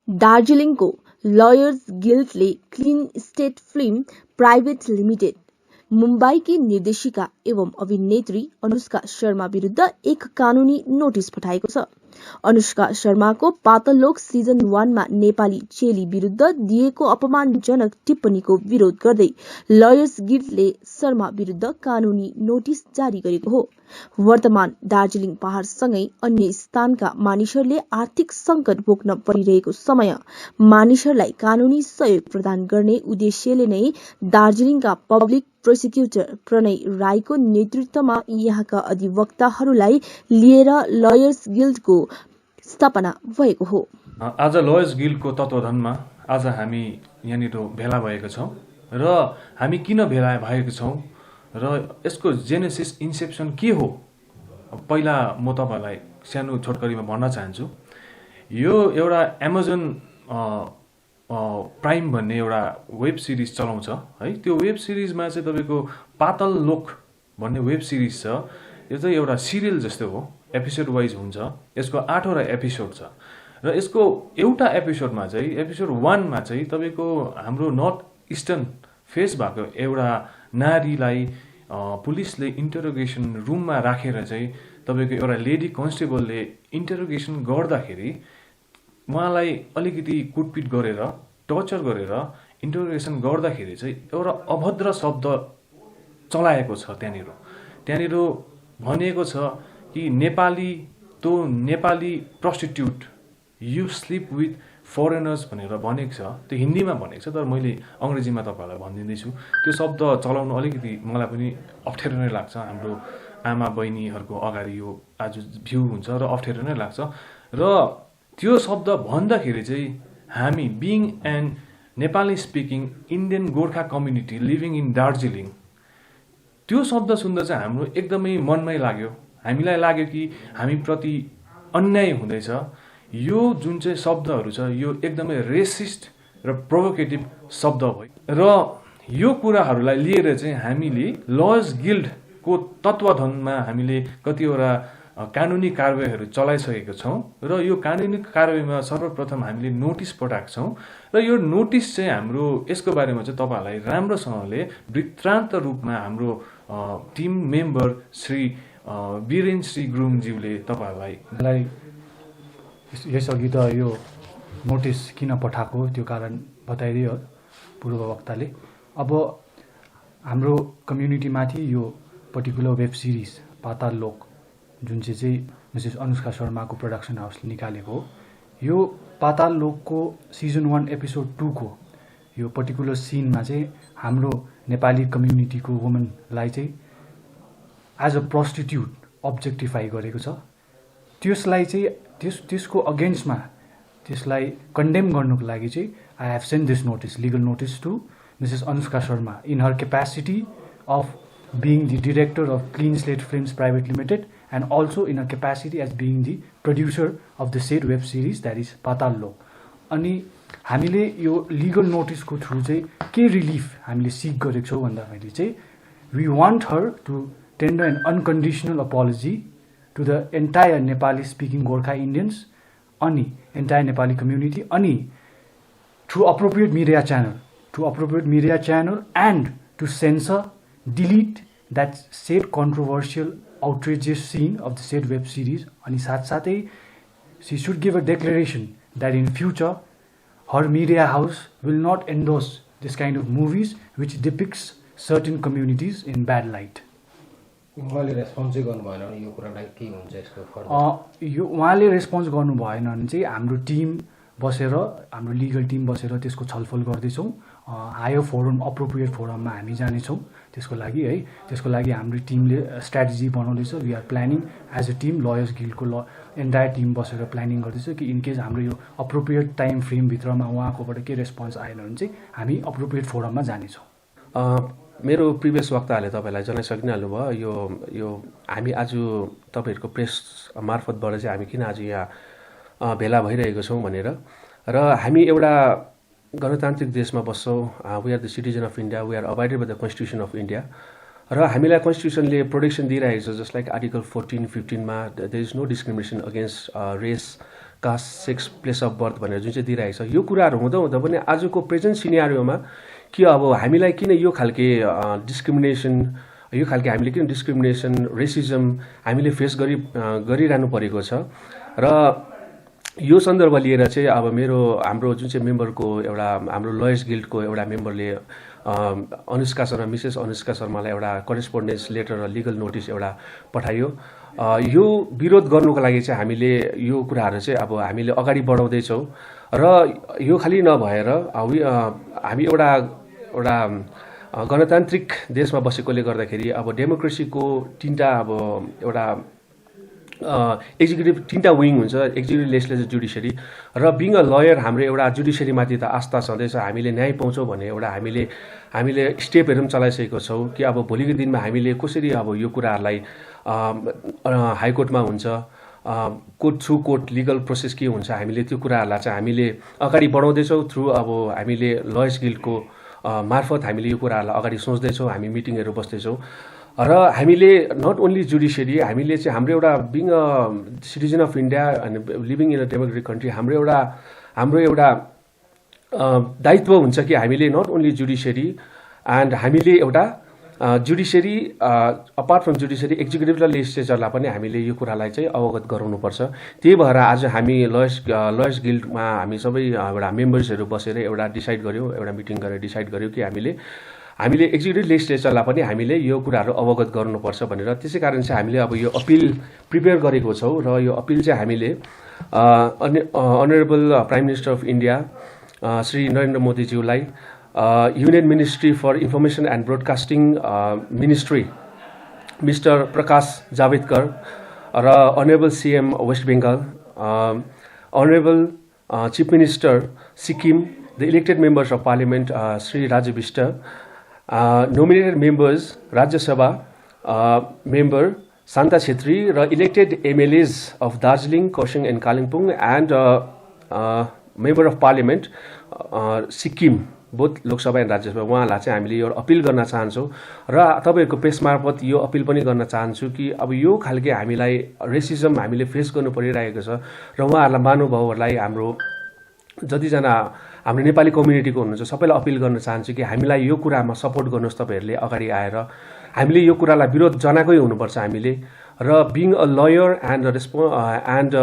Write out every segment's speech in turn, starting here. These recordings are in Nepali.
दार्जिलिङको लयर्स गिल्डले clean state film private limited मुम्बईकी निर्देशिका एवं अभिनेत्री अनुष्का शर्मा विरुद्ध एक कानूनी नोटिस पठाएको छ। अनुष्का शर्माको पातल लोक सिजन 1 मा नेपाली चेली विरुद्ध दिएको अपमानजनक टिप्पणीको विरोध गर्दै लयर्स गिल्डले शर्मा विरुद्ध कानूनी नोटिस जारी गरेको हो। वर्तमान दार्जिलिङ पहाडसँगै अन्य स्थानका मानिसहरूले आर्थिक संकट भोग्न परिरहेको समय मानिसहरूलाई कानूनी सहयोग प्रदान गर्ने उद्देश्यले नै दार्जिलिङका पब्लिक प्रोसिक्युटर प्रणय राईको नेतृत्वमा यहाँका अधिवक्ताहरूलाई लिएर लयर्स गिल्डको स्थापना भएको हो। आज लयर्स गिल्डको तत्वावधानमा आज हामी यहाँनिर भेला भएका छौँ र हामी किन भेला भएका छौँ र यसको जेनेसिस इन्सेप्सन के हो, पहिला म तपाईहरुलाई सानो छोटकरीमा भन्न चाहन्छु। यो एउटा एमाजोन प्राइम भन्ने एउटा वेब सिरिज चलाउँछ है। त्यो वेब सिरिजमा चाहिँ तपाईको पातल लोक भन्ने वेब सिरिज छ। यो चाहिँ एउटा सिरियल जस्तो हो, एपिसोड वाइज हुन्छ। यसको 8 वटा एपिसोड छ र यसको एउटा एपिसोडमा चाहिँ एपिसोड 1 मा चाहिँ तपाईको हाम्रो नर्थ इस्टर्न फेस भएको एउटा नारीलाई पुलिसले इन्टरोगेसन रुममा राखेर चाहिँ तपाईको एउटा लेडी कन्स्टेबलले इन्टरोगेसन गर्दाखेरि उहाँलाई अलिकति कुटपिट गरेर टर्चर गरेर इन्टरोगेसन गर्दाखेरि चाहिँ एउटा अभद्र शब्द चलाएको छ। त्यहाँनिर भनिएको छ कि Nepali prostitute you sleep with foreigners भनेर भनेको छ। त्यो हिन्दीमा भनेको छ, तर मैले अङ्ग्रेजीमा तपाईहरुलाई भनिदिँदैछु। त्यो शब्द चलाउनु अलिकति मलाई पनि अप्ठ्यारो नै लाग्छ। हाम्रो आमा बहिनीहरूको अगाडि यो आज भ्यू हुन्छ र अप्ठ्यारो नै लाग्छ। र त्यो शब्द भन्दाखेरि चाहिँ हामी being and Nepali speaking Indian Gorkha community living in Darjeeling, त्यो शब्द सुन्दा चाहिँ हाम्रो एकदमै मनमै लाग्यो। हामीलाई लाग्यो कि हामी प्रति अन्याय हुँदैछ। यो जुन चाहिँ शब्दहरू छ यो एकदमै रेसिस्ट र प्रोभोकेटिभ शब्द भयो र यो कुराहरूलाई लिएर चाहिँ हामीले लयर्स गिल्डको तत्वावधानमा हामीले कतिवटा कानुनी कारबाहीहरू चलाइसकेका छौँ र यो कानुनी कारबाहीमा सर्वप्रथम हामीले नोटिस पठाएको छौँ र यो नोटिस चाहिँ हाम्रो यसको बारेमा चाहिँ तपाईहरुलाई राम्रोसँगले वृत्तान्त रूपमा हाम्रो टिम मेम्बर श्री वीरेन श्री गुरुङज्यूले तपाईहरुलाई यसअघि त यो नोटिस किन पठाएको त्यो कारण बताइदियो पूर्व वक्ताले। अब हाम्रो कम्युनिटीमाथि यो पर्टिकुलर वेब सिरिज पाताल लोक जुन चाहिँ मिसेस अनुष्का शर्माको प्रोडक्सन हाउसले निकालेको हो, यो पाताल लोकको सिजन 1 एपिसोड 2 को यो पर्टिकुलर सिनमा चाहिँ हाम्रो नेपाली कम्युनिटीको वुमनलाई चाहिँ एज अ प्रस्टिट्युट अब्जेक्टिफाई गरेको छ। त्यसलाई चाहिँ त्यसको अगेन्स्टमा त्यसलाई कन्डेम गर्नुको लागि चाहिँ I have send this notice, legal notice to Mrs Anushka Sharma in her capacity of being the director of Clean Slate Films Private Limited and also in a capacity as being the producer of the said web series that is Patal Lok. अनि हामीले यो लिगल नोटिसको थ्रु चाहिँ के रिलिफ हामीले सिक गरेको छौँ भन्दाखेरि चाहिँ we want her to tender an unconditional apology to the entire Nepali speaking Gorkha Indians अनि एन्टायर नेपाली कम्युनिटी अनि through appropriate media channel and to censor delete that said controversial outrageous scene of the said web series अनि साथसाथै she should give a declaration that in future her media house will not endorse this kind of movies which depicts certain communities in bad light। उहाँले रेस्पोन्स गर्नु भएन भने यो कुरालाई के हुन्छ यसको फर्दर? यो उहाँले रेस्पोन्स गर्नु भएन भने चाहिँ हाम्रो टिम बसेर हाम्रो लिगल टिम बसेर त्यसको छलफल गर्दैछौँ। हायर फोरम अप्रोप्रिएट फोरममा हामी जानेछौँ त्यसको लागि है। त्यसको लागि हाम्रो टिमले स्ट्राटेजी बनाउँदैछ। We are planning as a team, lawyers गिल्डको एन्टायर टिम बसेर प्लानिङ गर्दैछ कि इनकेस हाम्रो यो अप्रोप्रिएट टाइम फ्रेमभित्रमा उहाँकोबाट के रेस्पोन्स आएन भने चाहिँ हामी अप्रोप्रिएट फोरममा जानेछौँ। मेरो प्रिभियस वक्ताहरूले तपाईँलाई जनाइसकिहाल्नु भयो यो हामी आज तपाईँहरूको प्रेस मार्फतबाट चाहिँ हामी किन आज यहाँ भेला भइरहेको छौँ भनेर। र हामी एउटा गणतान्त्रिक देशमा बस्छौँ। We are the citizen of India, we are abided by the constitution of India र हामीलाई कन्स्टिट्युसनले प्रोटेक्सन दिइरहेको छ। जस्ट लाइक आर्टिकल 14-15 मा there is no discrimination against race, caste sex place of birth भनेर जुन चाहिँ दिइरहेको छ यो कुराहरू हुँदा हुँदा पनि आजको प्रेजेन्ट सिनेरियोमा कि अब हामीलाई किन यो खालके डिस्क्रिमिनेसन यो खालके हामीले किन डिस्क्रिमिनेसन रेसिजम हामीले फेस गरिरहनु परेको छ र यो सन्दर्भ लिएर चाहिँ अब हाम्रो जुन चाहिँ मेम्बरको एउटा हाम्रो लयर्स गिल्डको एउटा मेम्बरले अनुष्का शर्मा मिसेस अनुष्का शर्मालाई एउटा करेस्पोन्डेन्स लेटर र लिगल नोटिस एउटा पठाइयो। यो विरोध गर्नुको लागि चाहिँ हामीले यो कुराहरू चाहिँ अब हामीले अगाडि बढाउँदैछौँ र यो खालि नभएर हामी एउटा गणतान्त्रिक देशमा बसेकोले गर्दाखेरि अब डेमोक्रेसीको तीनटा अब एउटा एक्जिक्युटिभ तीनटा विङ हुन्छ, एक्जिक्युटिभ लेजिस्लेटिभ जुडिसियरी र बिङ अ लयर हाम्रो एउटा जुडिसियरीमाथि त आस्था छँदैछ, हामीले न्याय पाउँछौँ भन्ने एउटा हामीले स्टेपहरू पनि चलाइसकेको छौँ कि अब भोलिको दिनमा हामीले कसरी अब यो कुराहरूलाई हाइकोर्टमा हुन्छ court through court legal process के हुन्छ हामीले त्यो कुराहरूलाई चाहिँ हामीले अगाडि बढाउँदैछौँ थ्रु अब हामीले लयर्स गिल्डको मार्फत हामीले यो कुराहरूलाई अगाडि सोच्दैछौँ, हामी मिटिङहरू बस्दैछौँ र हामीले नट ओन्ली जुडिसियरी हामीले चाहिँ हाम्रो एउटा being a citizen of India अनि living in a democratic country हाम्रो एउटा दायित्व हुन्छ कि हामीले नट ओन्ली जुडिसियरी एन्ड हामीले एउटा judiciary apart from judiciary executive र लेजिस्लेचरलाई पनि हामीले यो कुरालाई चाहिँ अवगत गराउनुपर्छ। त्यही भएर आज हामी लयर्स गिल्डमा हामी सबै एउटा मेम्बर्सहरू बसेर एउटा डिसाइड गऱ्यौँ, एउटा मिटिङ गरेर डिसाइड गऱ्यौँ कि हामीले एक्जिक्युटिभ लेजिस्लेचरलाई पनि हामीले यो कुराहरू अवगत गर्नुपर्छ भनेर। त्यसै कारण चाहिँ हामीले अब यो अपिल प्रिपेयर गरेको छौँ र यो अपिल चाहिँ हामीले honourable prime minister of India Shri Narendra मोदीज्यूलाई, union ministry for information and broadcasting ministry mister Prakash Javadekar र honourable CM West Bengal, honourable chief minister Sikkim, the elected members of parliament Shri Raju Bista, nominated members Rajya Sabha member Santa Chhetri र elected MLAs of Darjeeling, Khorxing and Kalimpong and member of parliament Sikkim both Lok Sabha and Rajya Sabha उहाँलाई चाहिँ हामीले यो अपिल गर्न चाहन्छौँ र तपाईँहरूको प्रेस मार्फत यो अपिल पनि गर्न चाहन्छु कि अब यो खालके हामीलाई रेसिजम हामीले फेस गर्नु परिरहेको छ र उहाँहरूलाई महानुभावहरूलाई हाम्रो जतिजना हाम्रो नेपाली कम्युनिटीको हुनुहुन्छ सबैलाई अपिल गर्न चाहन्छु कि हामीलाई यो कुरामा सपोर्ट गर्नुहोस्। तपाईँहरूले अगाडि आएर हामीले यो कुरालाई विरोध जनाएकै हुनुपर्छ हामीले र being a lawyer and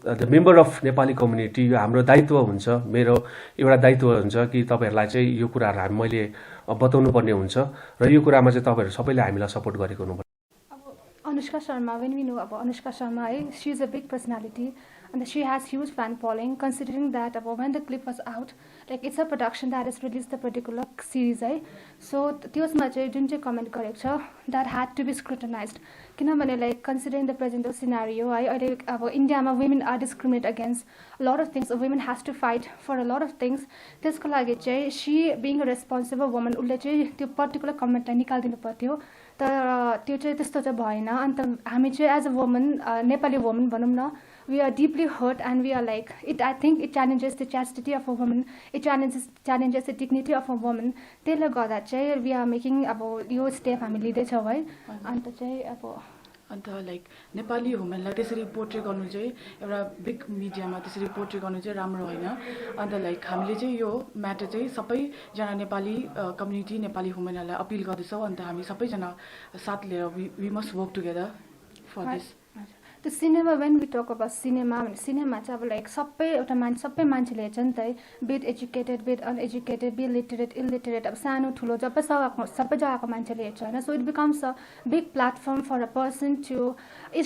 the member of Nepali community यो हाम्रो दायित्व हुन्छ, मेरो एउटा दायित्व हुन्छ कि तपाईँहरूलाई चाहिँ यो कुराहरू मैले बताउनु पर्ने हुन्छ र यो कुरामा चाहिँ तपाईँहरू सबैले हामीलाई सपोर्ट गरेको हुनुपर्छ। Anushka Sharma, when we know about Anushka Sharma, she is a big personality and she has huge fan following, considering that when the clip was out, like it's a production that has released the particular series, so त्यसमा चाहिँ जुन चाहिँ comment गरेको छ that had to be scrutinized, किनभने like considering the present scenario, अहिले अब इन्डियामा women are discriminated against a lot of things, women has to fight for a lot of things, त्यसको लागि चाहिँ she being a responsible woman उसले चाहिँ त्यो particular comment लाई निकाल्दिनु पर्थ्यो, तर त्यो चाहिँ त्यस्तो चाहिँ भएन। अन्त हामी चाहिँ as a woman Nepali woman भनौँ न, we are deeply hurt and we are like it, I think it challenges the chastity of a woman, it challenges the dignity of a woman, त्यसले गर्दा चाहिँ we are making अब यो स्टेप हामी लिँदैछौँ है। अन्त चाहिँ अब अन्त लाइक नेपाली वुमेनलाई त्यसरी पोर्ट्रे गर्नु चाहिँ एउटा बिग मिडियामा त्यसरी पोर्ट्रे गर्नु चाहिँ राम्रो होइन। अन्त लाइक हामीले चाहिँ यो म्याटर चाहिँ सबैजना नेपाली कम्युनिटी नेपाली वुमेनहरूलाई अपिल गर्दैछौँ। अन्त हामी सबैजना साथ लिएर we must work together for this. त्यो cinema when we talk about cinema भने सिनेमा चाहिँ अब लाइक सबै मान्छेले हेर्छ नि त, bit educated bit uneducated bit literate illiterate, अब सानो ठुलो सबै जग्गाको मान्छेले हेर्छ होइन। So it becomes a big platform for a person to it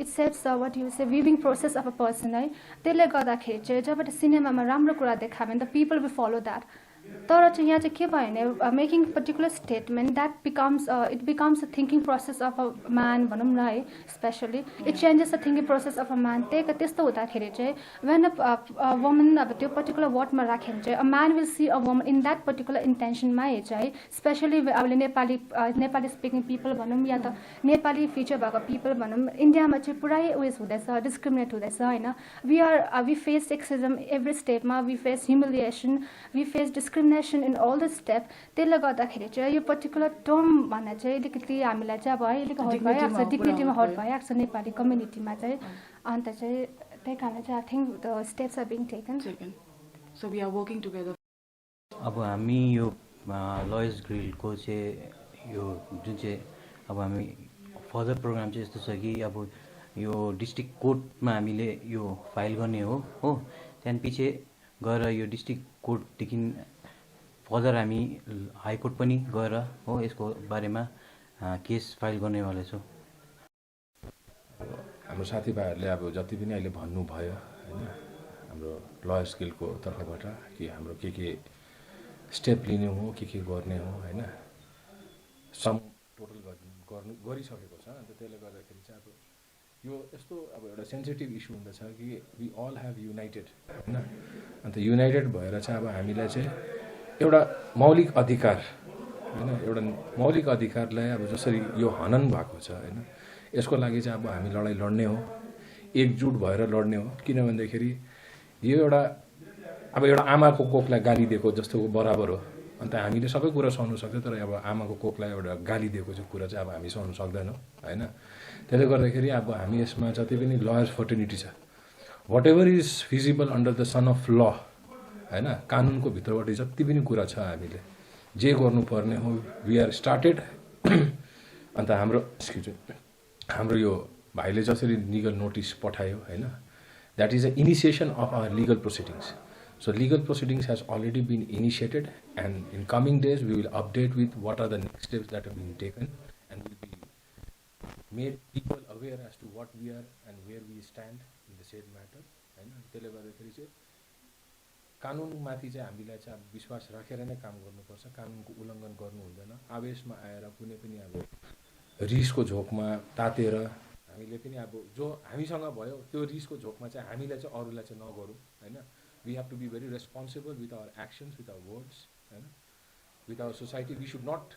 shapes what you say viewing process of a person है। त्यसले गर्दाखेरि चाहिँ जब सिनेमामा राम्रो कुरा देखायो भने the people will follow that. तर चाहिँ यहाँ चाहिँ के भयो भने making particular statement that it becomes a thinking process of a man भनौँ न है, specially it changes the thinking process of a man. त्यस्तो हुँदाखेरि चाहिँ वेन अ वुमन अब त्यो पर्टिकुलर वर्डमा राख्यो भने चाहिँ a man will see a woman in that particular इन्टेन्सनमा हेर्छ है। स्पेसली अब नेपाली स्पिकिङ पिपल भनौँ या त नेपाली फिचर भएको पिपल भनौँ, इन्डियामा चाहिँ पुरै उयस हुँदैछ, डिस्क्रिमिनेट हुँदैछ होइन। वी फेस सेक्सिजम एभ्री स्टेपमा, we face humiliation, we face discrimination in all the step. त्यसले गर्दाखेरि चाहिँ यो पर्टिकुलर टर्म भन्दा चाहिँ अलिकति हामीलाई चाहिँ अब है अलिक हर्ट भइरहेको छ, डिग्निटीमा हर्ट भइरहेको छ नेपाली कम्युनिटीमा चाहिँ। अन्त चाहिँ त्यही कारण चाहिँ I think the steps are being taken second so we are working together अब हामी यो लयर्स गिल्डको चाहिँ यो जुन चाहिँ अब हामी फर्दर प्रोग्राम चाहिँ यस्तो छ कि अब यो डिस्ट्रिक्ट कोर्टमा हामीले यो फाइल गर्ने हो त्यहाँदेखि पछि गएर यो डिस्ट्रिक्ट कोर्टदेखि फर्दर हामी हाइकोर्ट पनि गएर हो यसको बारेमा केस फाइल गर्नेवाला छौँ। हाम्रो साथीभाइहरूले अब जति पनि अहिले भन्नुभयो होइन हाम्रो लयर्स गिल्डको तर्फबाट कि हाम्रो के स्टेप लिने हो के गर्ने हो होइन सम टोटल गरिसकेको छ। अन्त त्यसले गर्दाखेरि चाहिँ अब यो यस्तो अब एउटा सेन्सिटिभ इस्यु हुँदछ कि वी अल हेभ युनाइटेड होइन। अन्त युनाइटेड भएर चाहिँ अब हामीलाई चाहिँ एउटा मौलिक अधिकार होइन एउटा मौलिक अधिकारलाई अब जसरी यो हनन भएको छ होइन यसको लागि चाहिँ अब हामी लडाइँ लड्ने हो एकजुट भएर लड्ने हो। किनभनेदेखि यो एउटा आमाको कोखलाई गाली दिएको जस्तो बराबर हो। अन्त हामीले सबै कुरा सहनु सक्छ तर अब आमाको कोखलाई एउटा गाली दिएको चाहिँ कुरा चाहिँ अब हामी सहनु सक्दैनौँ होइन। त्यसले गर्दाखेरि अब हामी यसमा जति पनि लयर्स फर्टर्निटी छ whatever is feasible under the sun of law होइन कानुनको भित्रबाट जति पनि कुरा छ हामीले जे गर्नुपर्ने हो वी आर स्टार्टेड। अन्त हाम्रो यो भाइले जसरी लिगल नोटिस पठायो होइन that is a initiation of our legal proceedings. So legal proceedings has already been initiated and in coming days we will update with what are the next steps that have been taken and will be made people aware as to what we are and where we stand in the said matter हैन। त्यसले गर्दाखेरि चाहिँ कानुनमाथि चाहिँ हामीलाई चाहिँ अब विश्वास राखेर नै काम गर्नुपर्छ। कानुनको उल्लङ्घन गर्नु हुँदैन। आवेशमा आएर कुनै पनि अब रिसको झोकमा तातेर हामीले पनि अब जो हामीसँग भयो त्यो रिसको झोकमा चाहिँ हामीलाई चाहिँ अरूलाई चाहिँ नगरौँ हैन। We have to be very responsible with our actions, with our words, with our society. We should not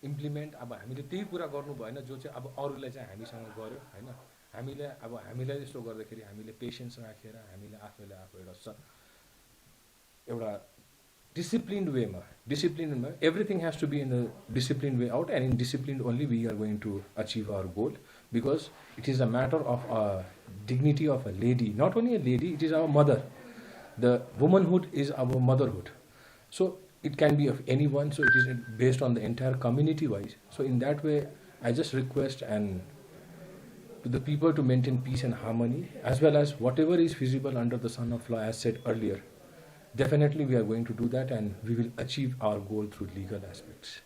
implement अब हामीले त्यही कुरा गर्नु भएन जो चाहिँ अब अरूलाई चाहिँ हामीसँग गर्यो हैन। हामीलाई यस्तो गर्दाखेरि हामीले पेशेन्स राखेर हामीले आफैले आफू एउटा डिसिप्लिन्ड वेमा everything has to be in a disciplined way out and in disciplined only we are going to achieve our goal because it is a matter of dignity of a lady, not only a lady, it is our mother. The womanhood is our motherhood. So it can be of anyone, so it is based on the entire community wise. So in that way, I just request and to the people to maintain peace and harmony as well as whatever is feasible under the sun of law as said earlier. Definitely we are going to do that and we will achieve our goal through legal aspects.